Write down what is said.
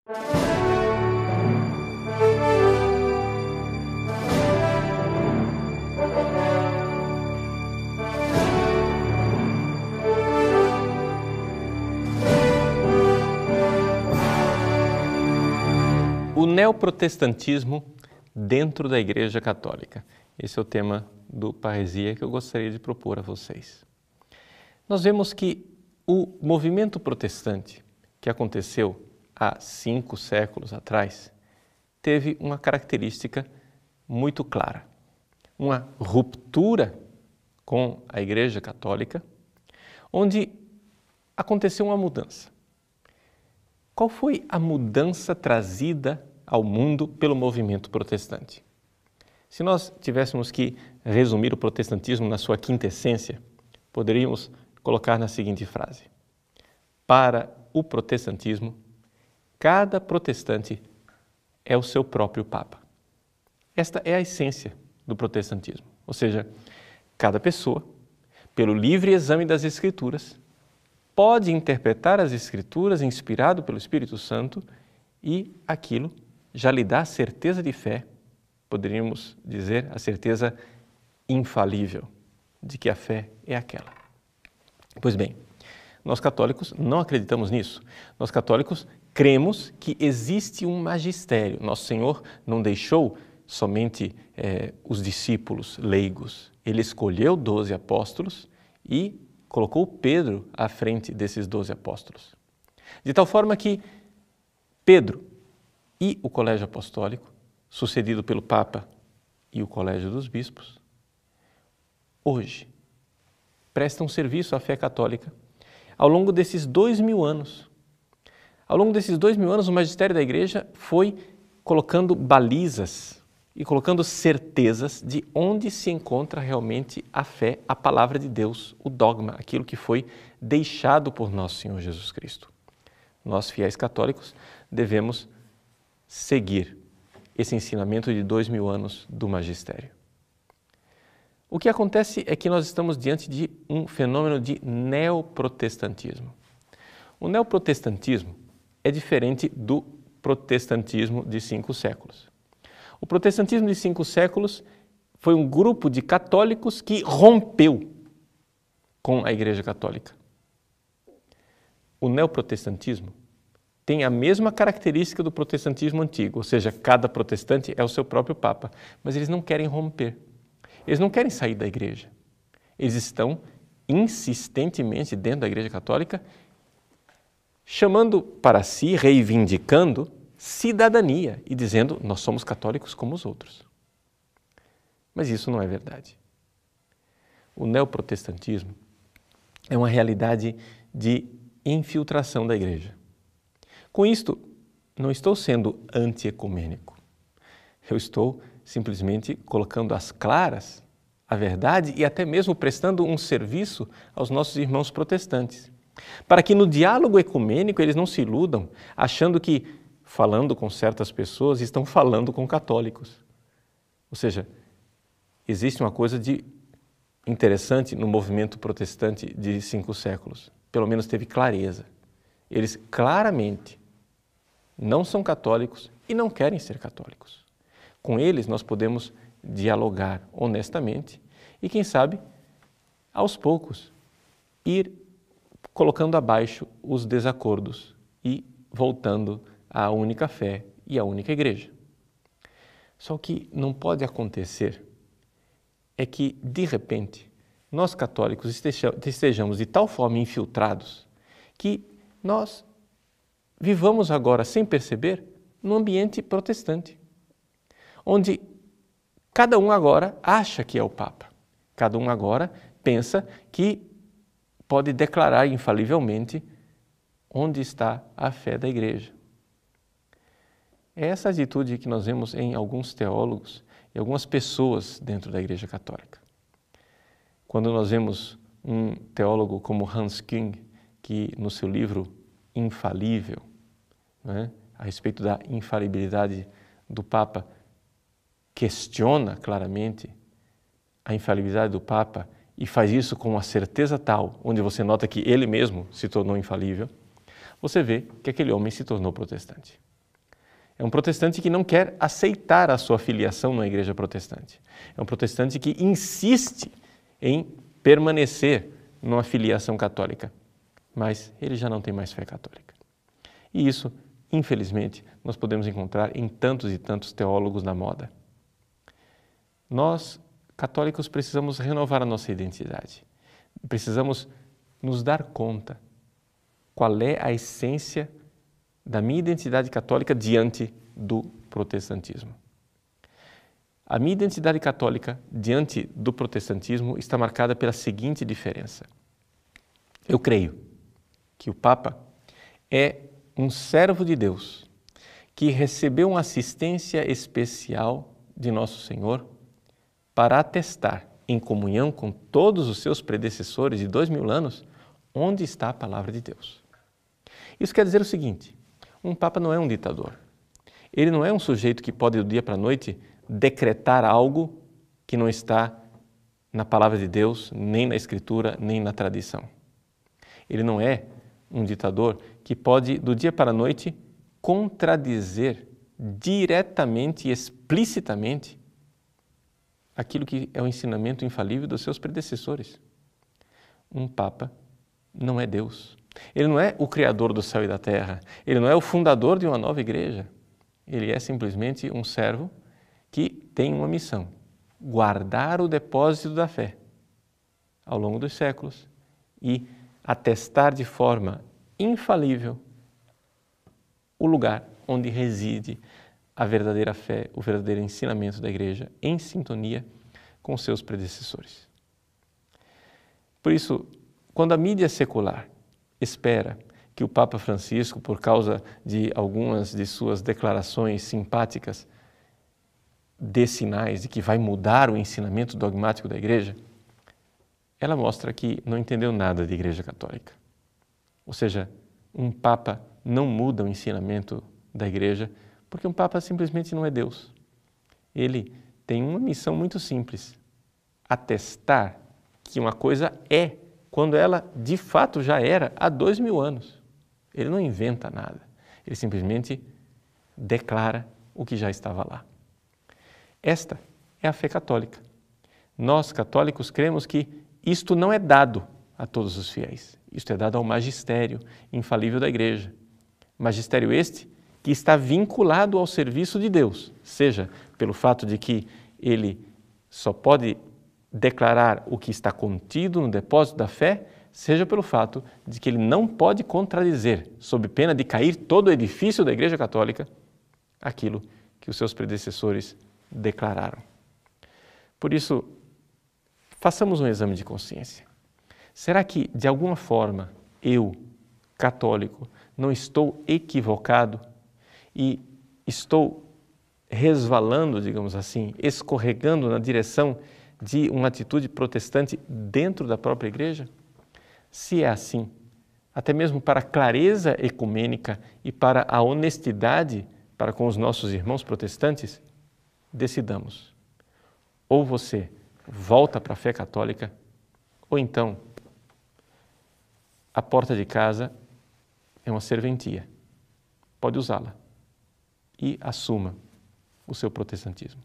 O neoprotestantismo dentro da Igreja Católica. Esse é o tema do Parresia que eu gostaria de propor a vocês. Nós vemos que o movimento protestante que aconteceu há 5 séculos atrás teve uma característica muito clara. Uma ruptura com a Igreja Católica, onde aconteceu uma mudança. Qual foi a mudança trazida ao mundo pelo movimento protestante? Se nós tivéssemos que resumir o protestantismo na sua quinta essência, poderíamos colocar na seguinte frase: para o protestantismo, cada protestante é o seu próprio Papa. Esta é a essência do protestantismo, ou seja, cada pessoa, pelo livre exame das Escrituras, pode interpretar as Escrituras inspirado pelo Espírito Santo e aquilo já lhe dá a certeza de fé, poderíamos dizer a certeza infalível de que a fé é aquela. Pois bem, nós católicos não acreditamos nisso. Nós católicos cremos que existe um magistério. Nosso Senhor não deixou somente os discípulos leigos. Ele escolheu 12 apóstolos e colocou Pedro à frente desses 12 apóstolos. De tal forma que Pedro e o Colégio Apostólico, sucedido pelo Papa e o Colégio dos Bispos, hoje prestam serviço à fé católica ao longo desses 2000 anos. Ao longo desses 2000 anos, o magistério da Igreja foi colocando balizas e colocando certezas de onde se encontra realmente a fé, a palavra de Deus, o dogma, aquilo que foi deixado por nosso Senhor Jesus Cristo. Nós, fiéis católicos, devemos seguir esse ensinamento de 2000 anos do magistério. O que acontece é que nós estamos diante de um fenômeno de neoprotestantismo. O neoprotestantismo é diferente do protestantismo de 5 séculos. O protestantismo de 5 séculos foi um grupo de católicos que rompeu com a Igreja Católica. O neoprotestantismo tem a mesma característica do protestantismo antigo, ou seja, cada protestante é o seu próprio Papa, mas eles não querem romper. Eles não querem sair da Igreja. Eles estão insistentemente dentro da Igreja Católica, chamando para si, reivindicando cidadania e dizendo: nós somos católicos como os outros. Mas isso não é verdade. O neoprotestantismo é uma realidade de infiltração da Igreja. Com isto, não estou sendo antiecumênico. Eu estou simplesmente colocando às claras a verdade e até mesmo prestando um serviço aos nossos irmãos protestantes, para que no diálogo ecumênico eles não se iludam achando que, falando com certas pessoas, estão falando com católicos. Ou seja, existe uma coisa de interessante no movimento protestante de 5 séculos. Pelo menos teve clareza. Eles claramente não são católicos e não querem ser católicos. Com eles nós podemos dialogar honestamente e, quem sabe, aos poucos, ir colocando abaixo os desacordos e voltando à única fé e à única Igreja. Só que não pode acontecer é que, de repente, nós católicos estejamos de tal forma infiltrados que nós vivamos agora, sem perceber, num ambiente protestante, onde cada um agora acha que é o Papa. Cada um agora pensa que pode declarar infalivelmente onde está a fé da Igreja. É essa atitude que nós vemos em alguns teólogos e algumas pessoas dentro da Igreja Católica. Quando nós vemos um teólogo como Hans Küng, que no seu livro Infalível, a respeito da infalibilidade do Papa, questiona claramente a infalibilidade do Papa e faz isso com uma certeza tal, onde você nota que ele mesmo se tornou infalível, você vê que aquele homem se tornou protestante. É um protestante que não quer aceitar a sua filiação na igreja protestante. É um protestante que insiste em permanecer numa filiação católica, mas ele já não tem mais fé católica. E isso, infelizmente, nós podemos encontrar em tantos e tantos teólogos na moda. Nós, católicos, precisamos renovar a nossa identidade. Precisamos nos dar conta qual é a essência da minha identidade católica diante do protestantismo. A minha identidade católica diante do protestantismo está marcada pela seguinte diferença. Eu creio que o Papa é um servo de Deus que recebeu uma assistência especial de Nosso Senhor para atestar, em comunhão com todos os seus predecessores de 2000 anos, onde está a palavra de Deus. Isso quer dizer o seguinte: um Papa não é um ditador. Ele não é um sujeito que pode, do dia para a noite, decretar algo que não está na palavra de Deus, nem na Escritura, nem na tradição. Ele não é um ditador que pode, do dia para a noite, contradizer diretamente e explicitamente aquilo que é o ensinamento infalível dos seus predecessores. Um Papa não é Deus. Ele não é o Criador do céu e da terra. Ele não é o fundador de uma nova igreja. Ele é simplesmente um servo que tem uma missão: guardar o depósito da fé ao longo dos séculos e atestar de forma infalível o lugar onde reside a verdadeira fé, o verdadeiro ensinamento da igreja, em sintonia com seus predecessores. Por isso, quando a mídia secular espera que o Papa Francisco, por causa de algumas de suas declarações simpáticas, dê sinais de que vai mudar o ensinamento dogmático da igreja, ela mostra que não entendeu nada de igreja católica. Ou seja, um Papa não muda o ensinamento da igreja, porque um Papa simplesmente não é Deus. Ele tem uma missão muito simples: atestar que uma coisa é quando ela de fato já era há 2000 anos. Ele não inventa nada, ele simplesmente declara o que já estava lá. Esta é a fé católica. Nós, católicos, cremos que isto não é dado a todos os fiéis. Isto é dado ao magistério infalível da igreja. Magistério este que está vinculado ao serviço de Deus, seja pelo fato de que ele só pode declarar o que está contido no depósito da fé, seja pelo fato de que ele não pode contradizer, sob pena de cair todo o edifício da Igreja Católica, aquilo que os seus predecessores declararam. Por isso, façamos um exame de consciência. Será que, de alguma forma, eu, católico, não estou equivocado e estou resvalando, digamos assim, escorregando na direção de uma atitude protestante dentro da própria igreja? Se é assim, até mesmo para a clareza ecumênica e para a honestidade para com os nossos irmãos protestantes, decidamos. Ou você volta para a fé católica, ou então a porta de casa é uma serventia. Pode usá-la e assuma o seu protestantismo.